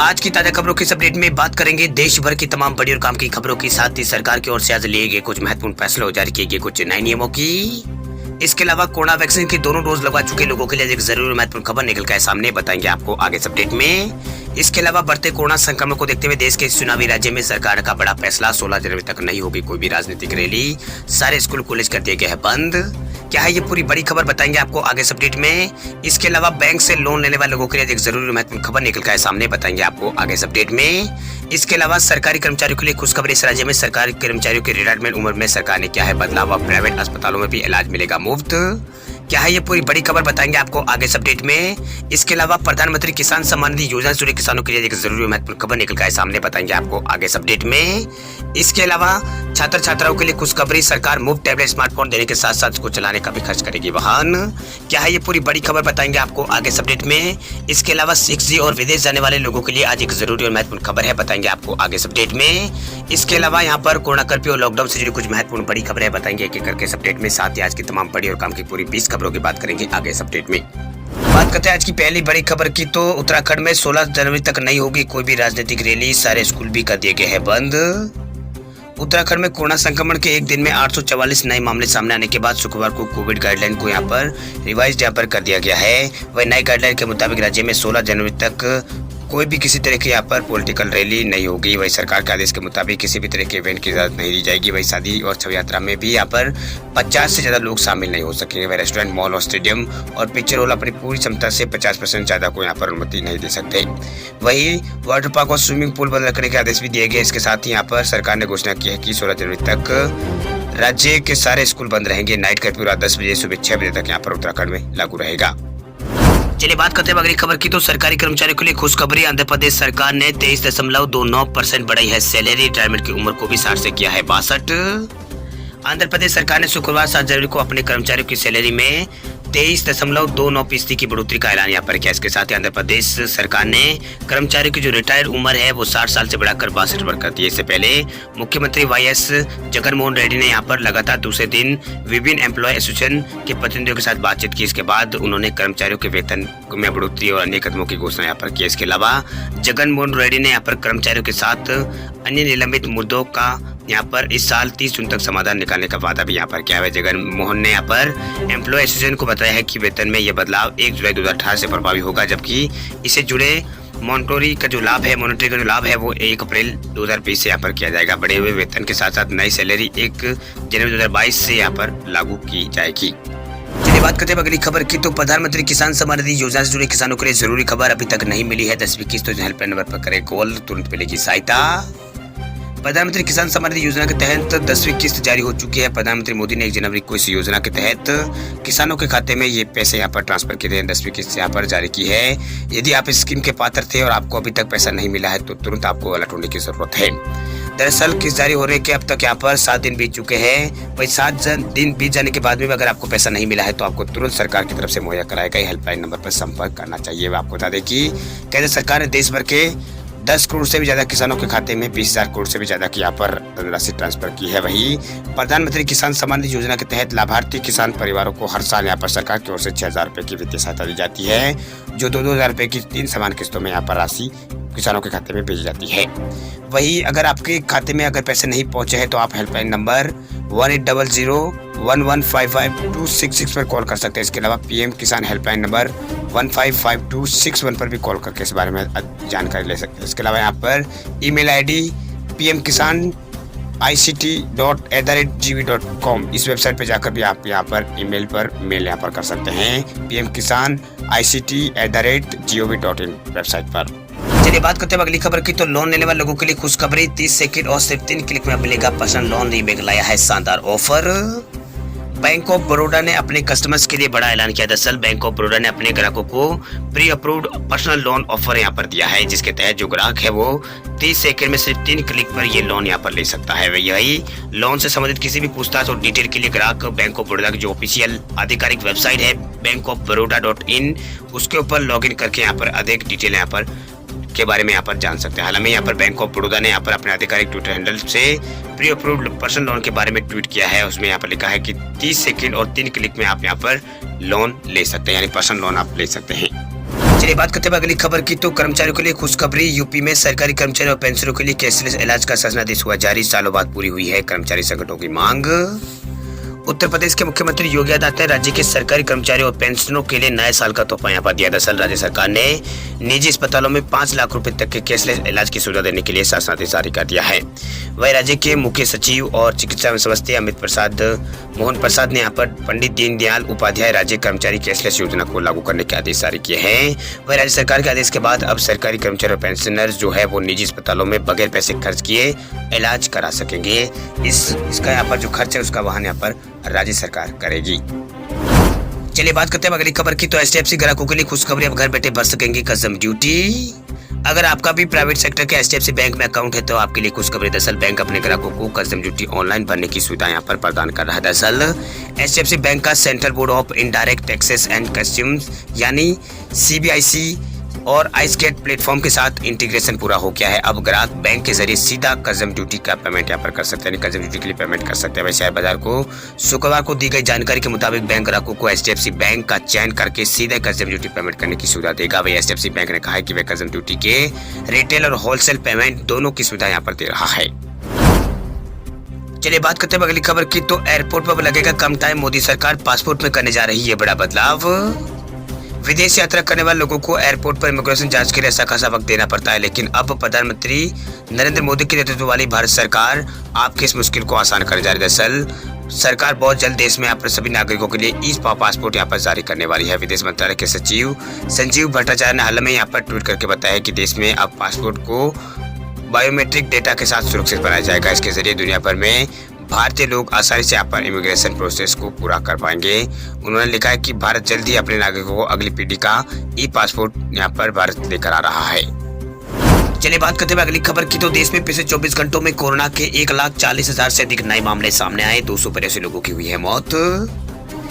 आज की ताजा खबरों के इस अपडेट में बात करेंगे देश भर की तमाम बड़ी और काम की खबरों के साथ ही सरकार की ओर से आज लिए गए कुछ महत्वपूर्ण फैसलों और जारी किए गए कुछ नए नियमों की। इसके अलावा कोरोना वैक्सीन के दोनों डोज लगवा चुके लोगों के लिए एक जरूरी और महत्वपूर्ण खबर निकल कर सामने बताएंगे आपको आगे इस अपडेट में। इसके अलावा बढ़ते कोरोना संक्रमण को देखते हुए देश के चुनावी राज्य में सरकार का बड़ा फैसला, 16 जनवरी तक नहीं होगी कोई भी राजनीतिक रैली, सारे स्कूल कॉलेज कर दिए गए हैं बंद। क्या है ये पूरी बड़ी खबर बताएंगे आपको आगे इस अपडेट में। इसके अलावा बैंक से लोन लेने वाले लोगों के लिए एक जरूरी और महत्वपूर्ण खबर निकल कर सामने बताएंगे आपको आगे इस अपडेट में। इसके अलावा सरकारी कर्मचारियों के लिए खुशखबरी, इस राज्य में सरकारी कर्मचारियों की रिटायरमेंट उम्र में सरकार ने किया है बदलाव, अब प्राइवेट अस्पतालों में भी इलाज मिलेगा मुफ्त। क्या है ये पूरी बड़ी खबर बताएंगे आपको आगे इस अपडेट में। इसके अलावा प्रधानमंत्री किसान सम्मान निधि योजना से जुड़े किसानों के लिए एक जरूरी महत्वपूर्ण खबर निकल कर सामने बताएंगे आपको आगे इस अपडेट में। इसके अलावा छात्र छात्राओं के लिए खुशखबरी, सरकार मुफ्त टैबलेट स्मार्टफोन देने के साथ साथ उसको चलाने का भी खर्च करेगी वाहन। क्या है ये पूरी बड़ी खबर बताएंगे आपको आगे इस अपडेट में। इसके अलावा 6G और विदेश जाने वाले लोगों के लिए आज एक जरूरी और महत्वपूर्ण खबर है, बताएंगे आपको आगे इस अपडेट में। इसके अलावा यहाँ पर कोरोना कर्फ्यू और लॉकडाउन से जुड़ी कुछ महत्वपूर्ण बड़ी खबरें बताएंगे एक एक करके इस अपडेट में। साथ ही आज की तमाम बड़ी और काम की पूरी 20 खबरों की बात करेंगे आगे इस अपडेट में। बात करते हैं आज की पहली बड़ी खबर की, तो उत्तराखंड में 16 जनवरी तक नहीं होगी कोई भी राजनीतिक रैली, सारे स्कूल भी कर दिए गए हैं बंद। उत्तराखंड में कोरोना संक्रमण के एक दिन में 844 नए मामले सामने आने के बाद शुक्रवार को कोविड गाइडलाइन को यहाँ पर रिवाइज यहाँ पर कर दिया गया है। वही नई गाइडलाइन के मुताबिक राज्य में 16 जनवरी तक कोई भी किसी तरह की यहाँ पर पॉलिटिकल रैली नहीं होगी। वही सरकार के आदेश के मुताबिक किसी भी तरह के इवेंट की इजाजत नहीं दी जाएगी। वही शादी और शव यात्रा में भी यहाँ पर 50 से ज्यादा लोग शामिल नहीं हो सकेंगे। वही रेस्टोरेंट, मॉल और स्टेडियम और पिक्चर हॉल अपनी पूरी क्षमता से 50% ज्यादा को यहाँ पर अनुमति नहीं दे सकते। वही वाटर पार्क और स्विमिंग पूल बंद रखने के आदेश भी दिए गए। इसके साथ ही यहाँ पर सरकार ने घोषणा की है कि 16 जनवरी तक राज्य के सारे स्कूल बंद रहेंगे। नाइट कर्फ्यू रात 10 बजे सुबह 6 बजे तक यहाँ पर उत्तराखंड में लागू रहेगा। चलिए बात करते हैं अगली खबर की, तो सरकारी कर्मचारियों के लिए खुशखबरी, आंध्र प्रदेश सरकार ने 23.29% बढ़ाई है सैलरी, रिटायरमेंट की उम्र को भी 60 से किया है 62। आंध्र प्रदेश सरकार ने शुक्रवार 7 जनवरी को अपने कर्मचारियों की सैलरी में 23.29% की बढ़ोतरी का ऐलान यहाँ पर किया। इसके साथ ही आंध्र प्रदेश सरकार ने कर्मचारियों की जो रिटायर्ड उम्र है वो 60 साल से बढ़ाकर 62 वर्ष कर दी है। इससे पहले मुख्यमंत्री YS जगनमोहन रेड्डी ने यहाँ पर लगातार दूसरे दिन विभिन्न एम्प्लॉय एसोसिएशन के प्रतिनिधियों के साथ बातचीत की। इसके बाद उन्होंने कर्मचारियों के वेतन में बढ़ोतरी और अन्य कदमों की घोषणा यहाँ पर की। इसके अलावा जगनमोहन रेड्डी ने यहाँ पर कर्मचारियों के साथ अन्य निलंबित मुद्दों का यहाँ पर इस साल 30 जून तक समाधान निकालने का वादा भी यहाँ पर किया है। जगनमोहन ने यहाँ पर एम्प्लॉय एसोसिएशन को बताया है कि वेतन में यह बदलाव 1 जुलाई 2018 से प्रभावी होगा, जबकि इससे जुड़े मॉनिटरी का जो लाभ है वो 1 अप्रैल 2020 से यहाँ पर किया जाएगा। बढ़े हुए वेतन के साथ साथ नई सैलरी 1 जनवरी 2022 से यहाँ पर लागू की जाएगी। चलिए बात करते हैं अगली खबर की, तो प्रधानमंत्री किसान सम्मान निधि योजना से जुड़े किसानों के लिए जरूरी खबर, अभी तक नहीं मिली है 10वीं किस्त, तो हेल्पलाइन नंबर पर करें कॉल, तुरंत मिलेगी सहायता। प्रधानमंत्री किसान सम्मान निधि योजना के तहत 10वीं किस्त जारी हो चुकी है। प्रधानमंत्री मोदी ने 1 जनवरी को इस योजना के तहत किसानों के खाते में ये पैसे यहाँ पर ट्रांसफर किए थे। 10वीं किस्त यहाँ पर जारी की है। यदि आप इस स्कीम के पात्र थे और आपको अभी तक पैसा नहीं मिला है तो तुरंत आपको अलर्ट होने की जरूरत है। दरअसल किस्त जारी होने के अब तक यहाँ पर 7 दिन बीत चुके हैं। वही 7 दिन बीत जाने के बाद में अगर आपको पैसा नहीं मिला है तो आपको तुरंत सरकार की तरफ से मुहैया कराए गए हेल्पलाइन नंबर पर संपर्क करना चाहिए। आपको बता दें कि केंद्र सरकार ने देश भर के 10 करोड़ से भी ज्यादा किसानों के खाते में 20,000 करोड़ से भी ज्यादा की यहाँ पर धनराशि ट्रांसफर की है। वही प्रधानमंत्री किसान सम्मान निधि योजना के तहत लाभार्थी किसान परिवारों को हर साल यहाँ पर सरकार की ओर से 6,000 रुपए की वित्तीय सहायता दी जाती है, जो 2,000 रुपए की 3 समान किस्तों में यहाँ पर राशि किसानों के खाते में भेजी जाती है। वही अगर आपके खाते में अगर पैसे नहीं पहुंचे हैं तो आप हेल्पलाइन नंबर 1800-1155-266 पर कॉल कर सकते हैं। इसके अलावा PM किसान हेल्पलाइन नंबर 155261 पर भी कॉल करके इस बारे में जानकारी ले सकते हैं। इसके अलावा यहाँ पर email ID pmkisan.ict.gv.com इस वेबसाइट पर जाकर भी आप यहाँ पर ईमेल पर मेल यहाँ पर कर सकते हैं, pmkisan.ict.gov.in वेबसाइट पर। चलिए बात करते हैं अगली खबर की, तो लोन लेने वाले लोगों के लिए खुशखबरी, 30 सेकंड और सिर्फ 3 क्लिक में मिलेगा पर्सनल लोन। ये बैंक लाया है शानदार ऑफर। बैंक ऑफ बड़ौदा ने अपने कस्टमर्स के लिए बड़ा ऐलान किया। दरअसल बैंक ऑफ बड़ौदा ने अपने ग्राहकों को pre approved personal loan offer यहाँ पर दिया है, जिसके तहत जो ग्राहक है वो 30 सेकंड में सिर्फ 3 क्लिक पर ये लोन यहाँ पर ले सकता है। यही लोन से संबंधित किसी भी पूछताछ और डिटेल के लिए ग्राहक बैंक ऑफ बड़ौदा की जो ऑफिशियल आधिकारिक वेबसाइट है bankofbaroda.in उसके ऊपर लॉग इन करके यहाँ पर अधिक डिटेल यहाँ पर के बारे में यहाँ पर जान सकते हैं। हालांकि यहाँ पर बैंक ऑफ बड़ौदा ने यहाँ पर अपने आधिकारिक ट्विटर हैंडल से प्री अप्रूव्ड पर्सनल लोन के बारे में ट्वीट किया है। उसमें यहाँ पर लिखा है कि 30 सेकंड और 3 क्लिक में आप यहाँ पर लोन ले सकते हैं, यानी पर्सनल लोन आप ले सकते हैं। चलिए बात करते हैं अगली खबर की। तो कर्मचारियों के लिए खुशखबरी, यूपी में सरकारी कर्मचारियों और पेंशनरों के लिए कैशलेस इलाज का शासनादेश हुआ जारी। सालों बाद पूरी हुई है कर्मचारी संगठनों की मांग। उत्तर प्रदेश के मुख्यमंत्री योगी आदित्यनाथ ने राज्य के सरकारी कर्मचारियों और पेंशनरों के लिए नए साल का तोहफा यहाँ पर दिया। दरअसल राज्य सरकार ने निजी अस्पतालों में 5 लाख रुपए तक के कैशलेस इलाज की सुविधा देने के लिए शासनादेश जारी कर दिया है। वही राज्य के मुख्य सचिव और चिकित्सा एवं स्वास्थ्य मोहन प्रसाद ने यहाँ पर पंडित दीनदयाल उपाध्याय राज्य कर्मचारी कैशलेस योजना को लागू करने के आदेश जारी किए हैं। वही राज्य सरकार के आदेश के बाद अब सरकारी कर्मचारी और पेंशनर जो है वो निजी अस्पतालों में बगैर पैसे खर्च किए इलाज करा सकेंगे। इसका यहाँ पर जो खर्च है उसका वहन यहाँ पर राज्य सरकार करेगी। चलिए बात करते हैं अगली खबर की। तो एचडीएफसी ग्राहकों के लिए खुशखबरी, अब घर बैठे भर सकेंगे कस्टम ड्यूटी। अगर आपका भी प्राइवेट सेक्टर के एचडीएफसी बैंक में अकाउंट है तो आपके लिए खुशखबरी। दरअसल बैंक अपने ग्राहकों को कस्टम ड्यूटी ऑनलाइन भरने की सुविधा यहाँ पर प्रदान कर रहा है। दरअसल एचडीएफसी बैंक का central board of indirect taxes and customs यानी सीबीआईसी और आइसगेट प्लेटफॉर्म के साथ इंटीग्रेशन पूरा हो गया है। अब ग्राहक बैंक के जरिए सीधा कस्टम ड्यूटी का पेमेंट यहाँ पर कर सकते हैं, कस्टम ड्यूटी के लिए पेमेंट कर सकते हैं। वैसे शेयर बाजार को शुक्रवार को दी गई जानकारी के मुताबिक बैंक ग्राहकों को एचडीएफसी बैंक का चयन करके सीधे कस्टम ड्यूटी पेमेंट करने की सुविधा देगा। वही एचडीएफसी बैंक ने कहा है कि वह कस्टम ड्यूटी के रिटेल और होलसेल पेमेंट दोनों की सुविधा यहाँ पर दे रहा है। चलिए बात करते हैं अगली खबर की। तो एयरपोर्ट पर लगेगा कम टाइम, मोदी सरकार पासपोर्ट में करने जा रही है बड़ा बदलाव। विदेश यात्रा करने वाले लोगों को एयरपोर्ट पर इमिग्रेशन जांच के लिए ऐसा खासा वक्त देना पड़ता है, लेकिन अब प्रधानमंत्री नरेंद्र मोदी के नेतृत्व वाली भारत सरकार आपकी इस मुश्किल को आसान कर जा रही है। दरअसल सरकार बहुत जल्द देश में यहाँ पर सभी नागरिकों के लिए ई पासपोर्ट यहाँ पर जारी करने वाली है। विदेश मंत्रालय के सचिव संजीव भट्टाचार्य ने हाल में यहाँ पर ट्वीट करके बताया कि देश में अब पासपोर्ट को बायोमेट्रिक डेटा के साथ सुरक्षित बनाया जाएगा। इसके जरिए दुनिया भर में भारतीय लोग आसानी से यहाँ पर इमिग्रेशन प्रोसेस को पूरा कर पाएंगे। उन्होंने लिखा है कि भारत जल्द ही अपने नागरिकों को अगली पीढ़ी का ई पासपोर्ट यहाँ पर भारत लेकर आ रहा है। चलिए बात करते हैं अगली खबर की। तो देश में पिछले 24 घंटों में कोरोना के 1,40,000 से अधिक नए मामले सामने आए। 282 लोगों की हुई है मौत।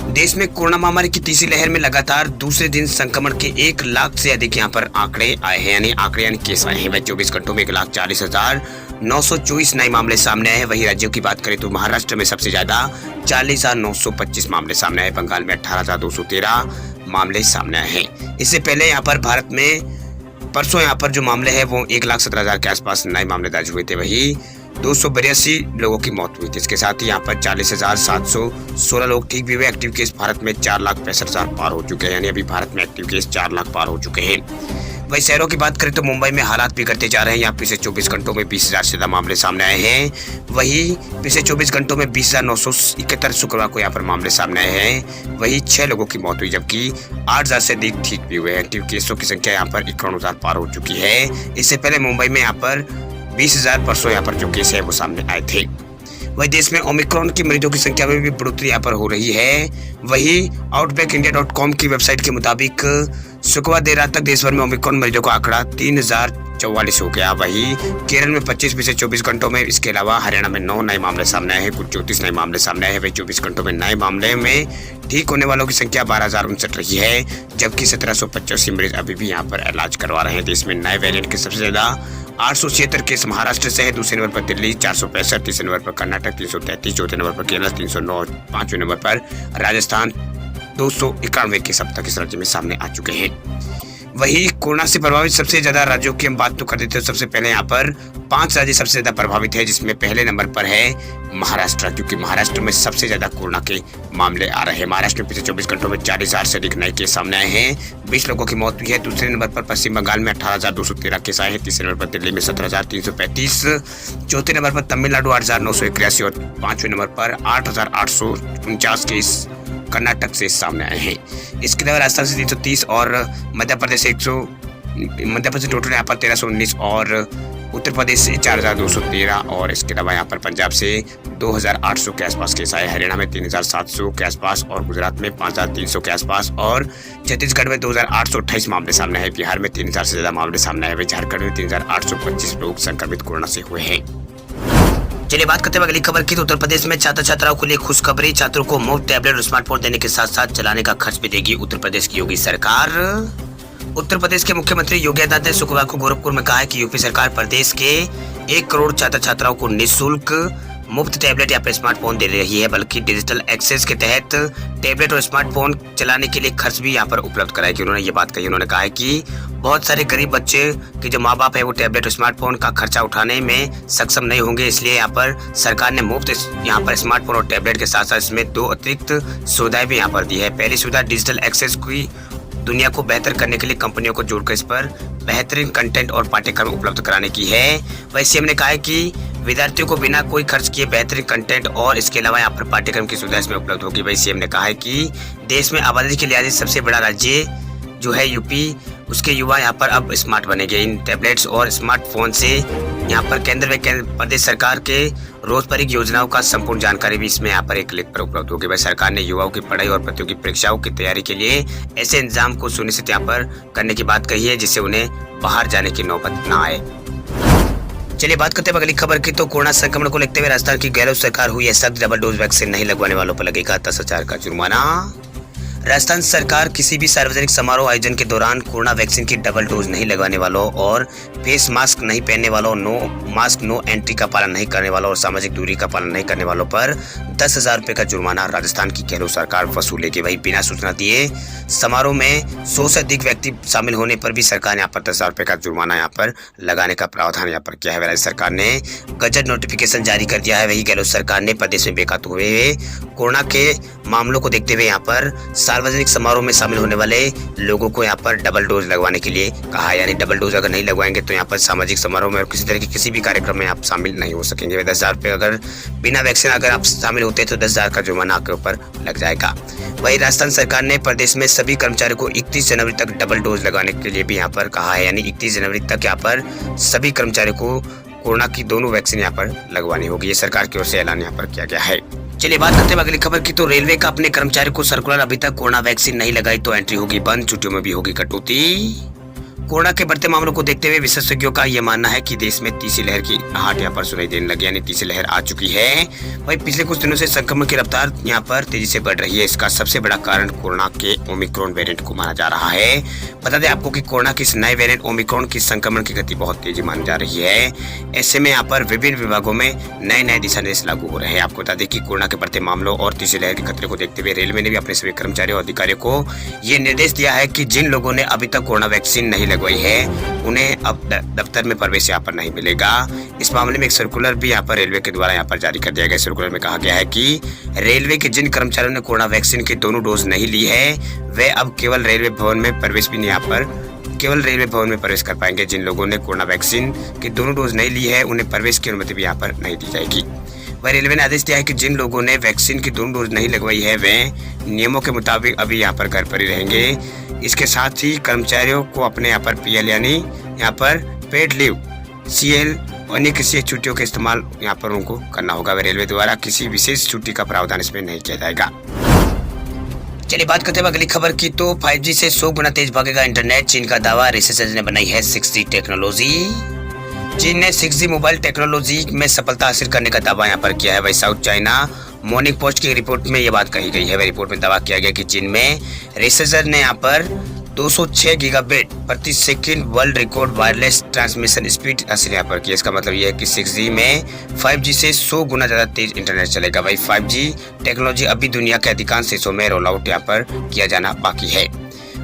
देश में कोरोना महामारी की तीसरी लहर में लगातार दूसरे दिन संक्रमण के 1 लाख से अधिक यहाँ पर आंकड़े आए हैं, यानी केस आए हैं। वह 24 घंटों में 1,40,924 नए मामले सामने आए हैं। वही राज्यों की बात करें तो महाराष्ट्र में सबसे ज्यादा 40,925 मामले सामने आए। बंगाल में 18,213 मामले सामने आए हैं। इससे पहले यहाँ पर भारत में परसों यहाँ पर जो मामले हैं वो 1,17,000 के आसपास नए मामले दर्ज हुए थे। वही 282 लोगों की मौत हुई थी। इसके साथ ही यहाँ पर 40,716 लोग ठीक भी हुए। एक्टिव केस भारत में 4,65,000 पार हो चुके हैं, यानी अभी भारत में एक्टिव केस 4 लाख पार हो चुके हैं। वही शहरों की बात करें तो मुंबई में हालात बिगड़ते जा रहे हैं। यहाँ पिछले 24 घंटों में 20,000 से ज्यादा मामले सामने आए हैं। वही पिछले 24 घंटों में 20,971 शुक्रवार को यहाँ पर मामले सामने आए हैं। वही 6 लोगों की मौत हुई, जबकि 8,000 से अधिक ठीक भी हुए। एक्टिव केसों की संख्या यहाँ पर 51,000 पार हो चुकी है। इससे पहले मुंबई में यहाँ पर 20,000 परसों यहाँ पर जो केस है वो सामने आए थे। वही देश में ओमिक्रॉन की मरीजों की संख्या में भी बढ़ोतरी यहाँ पर हो रही है। वही outbreakindia.com की वेबसाइट के मुताबिक शुक्रवार देर रात तक देश भर में ओमिक्रॉन मरीजों का आंकड़ा 3,044 हो गया। वही केरल में 25 पिछले 24 घंटों में। इसके अलावा हरियाणा में 9 नए मामले सामने आए हैं, कुल 34 नए मामले सामने आए हैं। वही 24 घंटों में नए मामले में ठीक होने वालों की संख्या 12,059 रही है, जबकि 1,785 मरीज अभी भी यहाँ पर इलाज करवा रहे हैं। देश में नए वेरिएंट के सबसे ज्यादा 876 केस महाराष्ट्र से है। दूसरे नंबर पर दिल्ली 465, तीसरे नंबर पर कर्नाटक 333, चौथे नंबर पर केरल 309, पांचवें नंबर पर राजस्थान 291 केस अब तक इस राज्य में सामने आ चुके हैं। वही कोरोना से प्रभावित सबसे ज्यादा राज्यों की हम बात तो कर देते हैं। सबसे पहले यहाँ पर 5 राज्य सबसे ज्यादा प्रभावित है, जिसमें पहले नंबर पर है महाराष्ट्र, क्योंकि महाराष्ट्र में सबसे ज्यादा कोरोना के मामले आ रहे हैं। महाराष्ट्र में पिछले 24 घंटों में 40,000 से अधिक नए केस सामने आए हैं, 20 लोगों की मौत हुई है। दूसरे नंबर पर पश्चिम बंगाल में 18,213 केस आए हैं। तीसरे नंबर पर दिल्ली में 17,335, चौथे नंबर पर तमिलनाडु 8,981 और पांचवें नंबर पर 8,849 केस कर्नाटक से सामने आए हैं। इसके अलावा राजस्थान से 330 और मध्य प्रदेश टोटल यहाँ पर 1,319 और उत्तर प्रदेश से 4,213 और इसके अलावा यहाँ पर पंजाब से 2,800 के आसपास केस आए। हरियाणा में 3,700 के आसपास और गुजरात में 5,300 के आसपास और छत्तीसगढ़ में 2,828 मामले सामने आए। बिहार में 3,000 से ज्यादा मामले सामने आए। झारखंड में 3,825 लोग संक्रमित कोरोना से हुए हैं। चलिए बात करते हैं अगली खबर की। तो उत्तर प्रदेश में छात्र छात्राओं के लिए खुशखबरी, छात्रों को मुफ्त टैबलेट और स्मार्टफोन देने के साथ साथ चलाने का खर्च भी देगी उत्तर प्रदेश की योगी सरकार। उत्तर प्रदेश के मुख्यमंत्री योगी आदित्यनाथ ने शुक्रवार को गोरखपुर में कहा है कि यूपी सरकार प्रदेश के 1 करोड़ छात्र छात्राओं को निःशुल्क मुफ्त टैबलेट या फिर स्मार्टफोन दे रही है, बल्कि डिजिटल एक्सेस के तहत टैबलेट और स्मार्टफोन चलाने के लिए खर्च भी यहाँ पर उपलब्ध कराएगी। उन्होंने ये बात कही। उन्होंने कहा है कि बहुत सारे गरीब बच्चे के जो माँ बाप है वो टैबलेट और स्मार्टफोन का खर्चा उठाने में सक्षम नहीं होंगे, इसलिए यहाँ पर सरकार ने मुफ्त यहाँ पर स्मार्टफोन और टैबलेट के साथ साथ इसमें 2 अतिरिक्त सुविधाएं भी यहाँ पर दी है। पहली सुविधा डिजिटल एक्सेस की दुनिया को बेहतर करने के लिए कंपनियों को जोड़कर इस पर बेहतरीन कंटेंट और पाठ्यक्रम उपलब्ध कराने की है। वहीं सीएम ने कहा है कि विद्यार्थियों को बिना कोई खर्च किए बेहतरीन कंटेंट और इसके अलावा यहाँ पर पाठ्यक्रम की सुविधा इसमें उपलब्ध होगी। वहीं सीएम ने कहा है कि देश में आबादी के लिहाज से सबसे बड़ा राज्य जो है यूपी, उसके युवा यहाँ पर अब स्मार्ट बनेंगे। इन टैबलेट्स और स्मार्टफोन से यहाँ पर केंद्र व प्रदेश सरकार के रोजगारिक योजनाओं का संपूर्ण जानकारी भी इसमें यहाँ पर एक क्लिक पर उपलब्ध होगी। वह सरकार ने युवाओं की पढ़ाई और प्रतियोगी परीक्षाओं की तैयारी के लिए ऐसे इंतजाम को सुनिश्चित यहाँ पर करने की बात कही है जिससे उन्हें बाहर जाने की नौबत न आए। चलिए बात करते हैं अगली खबर की। तो कोरोना संक्रमण को लेते हुए राजस्थान की गहलोत सरकार हुई है सख्त, डबल डोज वैक्सीन नहीं लगवाने वालों पर लगेगा 10,000 का जुर्माना। राजस्थान सरकार किसी भी सार्वजनिक समारोह आयोजन के दौरान कोरोना वैक्सीन की डबल डोज नहीं लगवाने वालों और फेस मास्क नहीं पहनने वालों, नो मास्क नो एंट्री का पालन नहीं करने वालों और सामाजिक दूरी का पालन नहीं करने वालों पर 10,000 रुपए का जुर्माना राजस्थान की गहलोत सरकार वसूलेगी। वही बिना सूचना दिए समारोह में 100 से अधिक व्यक्ति शामिल होने पर भी सरकार ने यहाँ पर 10,000 रुपए का जुर्माना यहाँ पर लगाने का प्रावधान यहाँ पर किया है। राज्य सरकार ने गजट नोटिफिकेशन जारी कर दिया है। वही गहलोत सरकार ने प्रदेश में बेकाबू हुए कोरोना के मामलों को देखते हुए यहाँ पर सार्वजनिक समारोह में शामिल होने वाले लोगों को यहाँ पर डबल डोज लगवाने के लिए कहा है। यानी डबल डोज अगर नहीं लगवाएंगे तो यहाँ पर सामाजिक समारोह में और किसी तरह के किसी भी कार्यक्रम में आप शामिल नहीं हो सकेंगे। 10,000 रुपये अगर बिना वैक्सीन अगर आप शामिल होते हैं तो 10,000 का जुर्माना आपके ऊपर लग जाएगा। वही राजस्थान सरकार ने प्रदेश में सभी कर्मचारियों को 31 जनवरी तक डबल डोज लगाने के लिए भी यहाँ पर कहा है। यानी 31 जनवरी तक यहाँ पर सभी कर्मचारियों को कोरोना की दोनों वैक्सीन यहाँ पर लगवानी होगी। ये सरकार की ओर से ऐलान यहाँ पर किया गया है। चलिए बात करते हैं अगली खबर की। तो रेलवे का अपने कर्मचारियों को सर्कुलर, अभी तक कोरोना वैक्सीन नहीं लगाई तो एंट्री होगी बंद, छुट्टियों में भी होगी कटौती। कोरोना के बढ़ते मामलों को देखते हुए विशेषज्ञों का यह मानना है कि देश में तीसरी लहर की आहट यहाँ पर सुनाई देने लगी, यानी तीसरी लहर आ चुकी है। वही पिछले कुछ दिनों से संक्रमण की रफ्तार यहाँ पर तेजी से बढ़ रही है। इसका सबसे बड़ा कारण कोरोना के ओमिक्रॉन वेरिएंट को माना जा रहा है। बता दें आपको कि कोरोना के इस नए वेरिएंट ओमिक्रॉन की संक्रमण की गति बहुत तेजी मानी जा रही है। ऐसे में यहाँ पर विभिन्न विभागों में नए दिशा निर्देश लागू हो रहे हैं। आपको बता दें कि कोरोना के बढ़ते मामलों और तीसरी लहर के खतरे को देखते हुए रेलवे ने भी अपने सभी कर्मचारियों और अधिकारियों को ये निर्देश दिया है कि जिन लोगों ने अभी तक कोरोना वैक्सीन नहीं लगवाई है उन्हें अब दफ्तर में प्रवेश यहाँ पर नहीं मिलेगा। इस मामले में एक सर्कुलर भी यहाँ पर रेलवे के द्वारा यहाँ पर जारी कर दिया गया। सर्कुलर में कहा गया है कि रेलवे के जिन कर्मचारियों ने कोरोना वैक्सीन की दोनों डोज नहीं ली है वे अब केवल रेलवे भवन में प्रवेश भी नहीं यहाँ पर केवल रेलवे भवन में प्रवेश कर पाएंगे। जिन लोगों ने कोरोना वैक्सीन की दोनों डोज नहीं ली है उन्हें प्रवेश की अनुमति भी यहाँ पर नहीं दी जाएगी। वह रेलवे ने आदेश दिया है कि जिन लोगों ने वैक्सीन की दोनों डोज नहीं लगवाई है वे नियमों के मुताबिक अभी यहाँ पर घर पर ही रहेंगे। इसके साथ ही कर्मचारियों को अपने यहाँ पर PL यानी यहाँ पर पेड लीव, CL अन्य किसी छुट्टियों का इस्तेमाल यहाँ पर उनको करना होगा। वह रेलवे द्वारा किसी विशेष छुट्टी का प्रावधान इसमें नहीं किया जाएगा। चलिए बात करते हैं अगली खबर की। तो 5G से 100 गुना तेज भागेगा इंटरनेट, चीन का दावा। रिसर्चर्स ने बनाई है 6G टेक्नोलॉजी। चीन ने 6G मोबाइल टेक्नोलॉजी में सफलता हासिल करने का दावा यहाँ पर किया है। वही साउथ चाइना मॉर्निंग पोस्ट की रिपोर्ट में यह बात कही गई है। वह रिपोर्ट में दावा किया गया कि चीन में रिसर्चर ने यहाँ पर 206 गीगाबिट प्रति second world record wireless transmission speed हासिल यहाँ पर किया। इसका मतलब यह है कि 6G में 5G से 100 गुना ज़्यादा तेज इंटरनेट चलेगा। वही 5G टेक्नोलॉजी अभी दुनिया के अधिकांश देशों में रोल आउट यहाँ पर किया जाना बाकी है।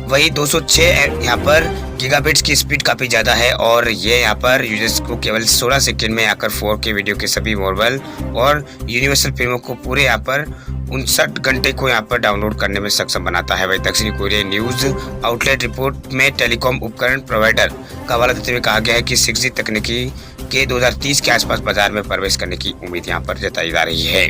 वही 206 यहाँ पर गीगाबिट्स की स्पीड काफ़ी ज़्यादा है और ये यहाँ पर यूजर्स को केवल 16 सेकंड में आकर 4K वीडियो के सभी मोबाइल और यूनिवर्सल फिल्मों को पूरे यहाँ पर 59 घंटे को यहाँ पर डाउनलोड करने में सक्षम बनाता है। वही दक्षिणी कोरिया न्यूज आउटलेट रिपोर्ट में टेलीकॉम उपकरण प्रोवाइडर का हवाला देते हुए कहा गया है कि 6G तकनीकी के 2030 के आसपास बाजार में प्रवेश करने की उम्मीद यहाँ पर जताई जा रही है।